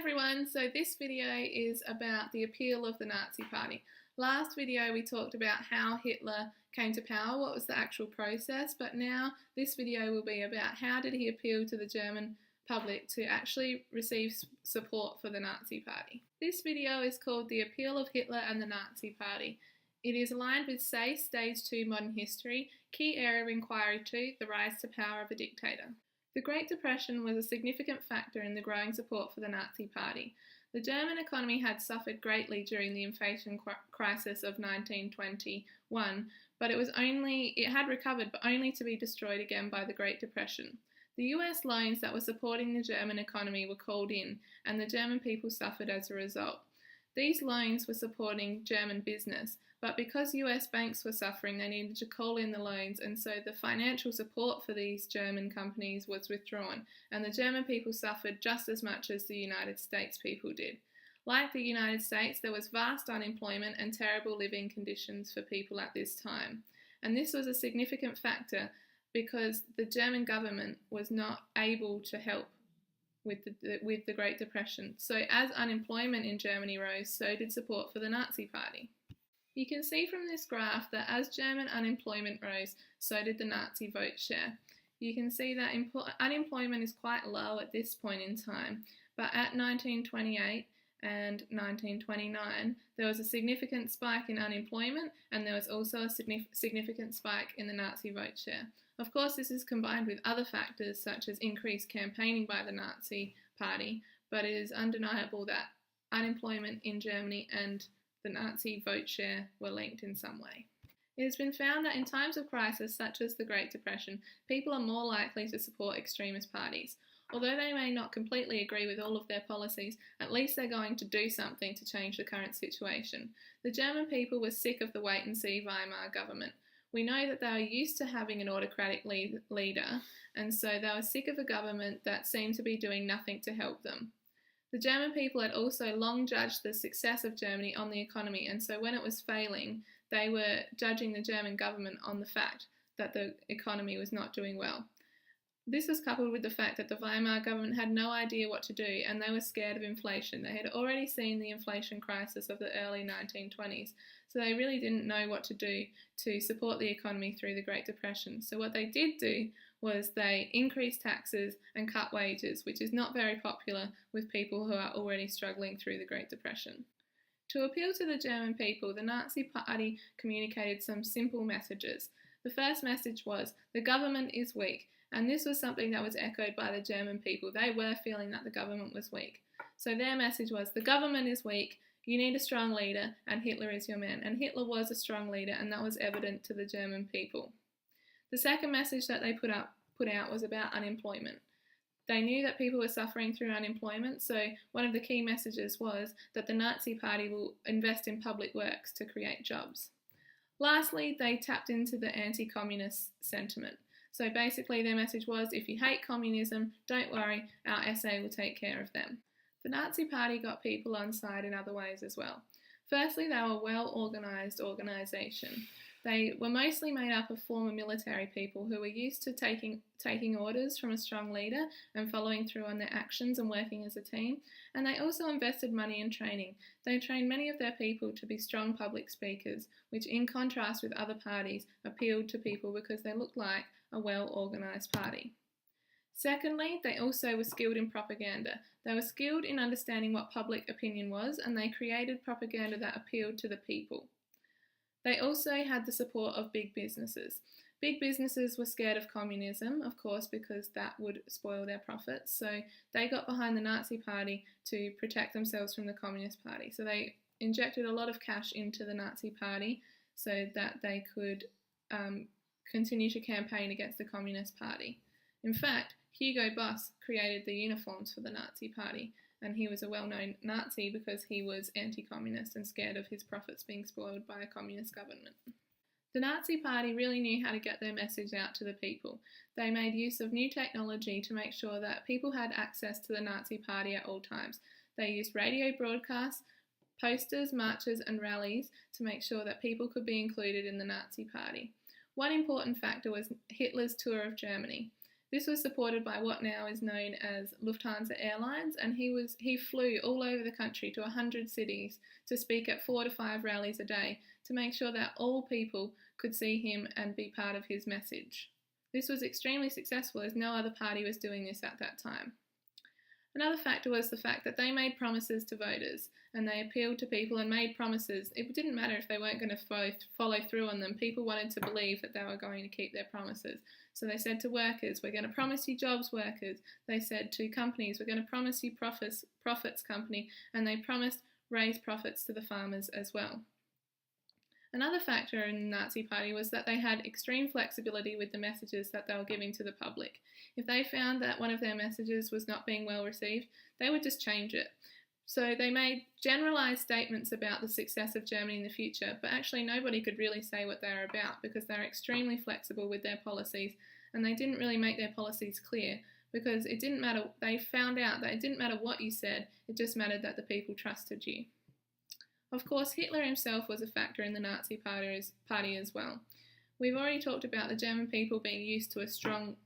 Everyone, so this video is about the appeal of the Nazi Party. Last video we talked about how Hitler came to power, what was the actual process, but now this video will be about how did he appeal to the German public to actually receive support for the Nazi Party. This video is called The Appeal of Hitler and the Nazi Party. It is aligned with SACE Stage 2 Modern History, Key Area of Inquiry 2, The Rise to Power of a Dictator. The Great Depression was a significant factor in the growing support for the Nazi Party. The German economy had suffered greatly during the inflation crisis of 1921, but it had recovered, but only to be destroyed again by the Great Depression. The US loans that were supporting the German economy were called in, and the German people suffered as a result. These loans were supporting German business, but because US banks were suffering, they needed to call in the loans, and so the financial support for these German companies was withdrawn, and the German people suffered just as much as the United States people did. Like the United States, there was vast unemployment and terrible living conditions for people at this time. And this was a significant factor because the German government was not able to help with the Great Depression. So as unemployment in Germany rose, so did support for the Nazi Party. You can see from this graph that as German unemployment rose, so did the Nazi vote share. You can see that unemployment is quite low at this point in time, but at 1928 and 1929, there was a significant spike in unemployment, and there was also a significant spike in the Nazi vote share. Of course, this is combined with other factors such as increased campaigning by the Nazi Party, but it is undeniable that unemployment in Germany and the Nazi vote share were linked in some way. It has been found that in times of crisis such as the Great Depression, people are more likely to support extremist parties. Although they may not completely agree with all of their policies, at least they're going to do something to change the current situation. The German people were sick of the wait-and-see Weimar government. We know that they were used to having an autocratic leader, and so they were sick of a government that seemed to be doing nothing to help them. The German people had also long judged the success of Germany on the economy, and so when it was failing, they were judging the German government on the fact that the economy was not doing well. This was coupled with the fact that the Weimar government had no idea what to do, and they were scared of inflation. They had already seen the inflation crisis of the early 1920s, so they really didn't know what to do to support the economy through the Great Depression. So what they did do was they increased taxes and cut wages, which is not very popular with people who are already struggling through the Great Depression. To appeal to the German people, the Nazi Party communicated some simple messages. The first message was, the government is weak, and this was something that was echoed by the German people. They were feeling that the government was weak. So their message was, the government is weak, you need a strong leader, and Hitler is your man. And Hitler was a strong leader, and that was evident to the German people. The second message that they put out was about unemployment. They knew that people were suffering through unemployment, so one of the key messages was that the Nazi Party will invest in public works to create jobs. Lastly, they tapped into the anti-communist sentiment. So basically their message was, if you hate communism, don't worry, our SA will take care of them. The Nazi Party got people on side in other ways as well. Firstly, they were a well-organised organisation. They were mostly made up of former military people who were used to taking orders from a strong leader and following through on their actions and working as a team. And they also invested money in training. They trained many of their people to be strong public speakers, which in contrast with other parties appealed to people because they looked like a well-organised party. Secondly, they also were skilled in propaganda. They were skilled in understanding what public opinion was, and they created propaganda that appealed to the people. They also had the support of big businesses. Big businesses were scared of communism, of course, because that would spoil their profits. So they got behind the Nazi Party to protect themselves from the Communist Party. So they injected a lot of cash into the Nazi Party so that they could continue to campaign against the Communist Party. In fact, Hugo Boss created the uniforms for the Nazi Party, and he was a well-known Nazi because he was anti-communist and scared of his profits being spoiled by a communist government. The Nazi Party really knew how to get their message out to the people. They made use of new technology to make sure that people had access to the Nazi Party at all times. They used radio broadcasts, posters, marches and rallies to make sure that people could be included in the Nazi Party. One important factor was Hitler's tour of Germany. This was supported by what now is known as Lufthansa Airlines, and he flew all over the country to 100 cities to speak at 4 to 5 rallies a day to make sure that all people could see him and be part of his message. This was extremely successful as no other party was doing this at that time. Another factor was the fact that they made promises to voters and they appealed to people and made promises. It didn't matter if they weren't going to follow through on them. People wanted to believe that they were going to keep their promises. So they said to workers, we're going to promise you jobs, workers. They said to companies, we're going to promise you profits, company. And they promised raise profits to the farmers as well. Another factor in the Nazi Party was that they had extreme flexibility with the messages that they were giving to the public. If they found that one of their messages was not being well received, they would just change it. So they made generalised statements about the success of Germany in the future, but actually nobody could really say what they were about because they're extremely flexible with their policies, and they didn't really make their policies clear because it didn't matter. They found out that it didn't matter what you said, it just mattered that the people trusted you. Of course, Hitler himself was a factor in the Nazi party as well. We've already talked about the German people being used to a strong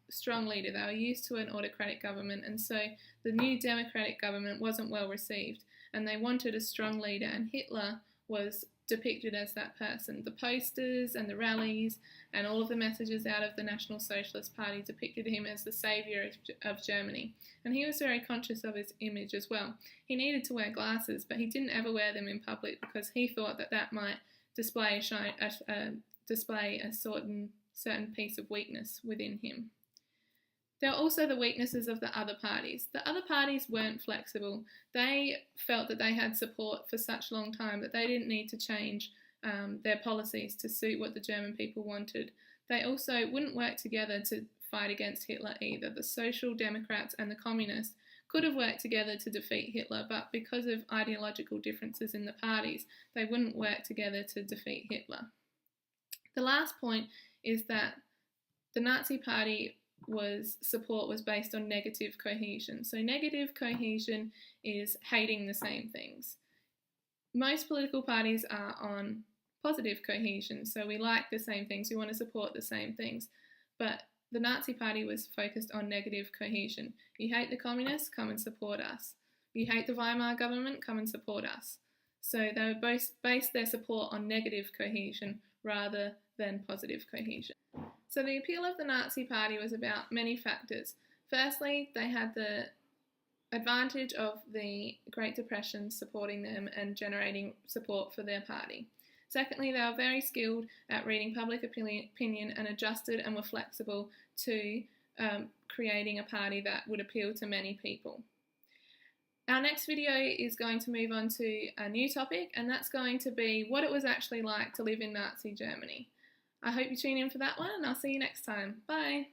leader. They were used to an autocratic government, and so the new democratic government wasn't well received, and they wanted a strong leader, and Hitler was depicted as that person. The posters and the rallies and all of the messages out of the National Socialist Party depicted him as the saviour of Germany. And he was very conscious of his image as well. He needed to wear glasses, but he didn't ever wear them in public because he thought that that might display a certain piece of weakness within him. There are also the weaknesses of the other parties. The other parties weren't flexible. They felt that they had support for such a long time that they didn't need to change their policies to suit what the German people wanted. They also wouldn't work together to fight against Hitler either. The Social Democrats and the Communists could have worked together to defeat Hitler, but because of ideological differences in the parties, they wouldn't work together to defeat Hitler. The last point is that the Nazi Party support was based on negative cohesion. So negative cohesion is hating the same things. Most political parties are on positive cohesion, so we like the same things, we want to support the same things. But the Nazi Party was focused on negative cohesion. You hate the communists, come and support us. You hate the Weimar government, come and support us. So they were both based their support on negative cohesion rather than positive cohesion. So the appeal of the Nazi Party was about many factors. Firstly, they had the advantage of the Great Depression supporting them and generating support for their party. Secondly, they were very skilled at reading public opinion and adjusted and were flexible to creating a party that would appeal to many people. Our next video is going to move on to a new topic, and that's going to be what it was actually like to live in Nazi Germany. I hope you tune in for that one, and I'll see you next time. Bye!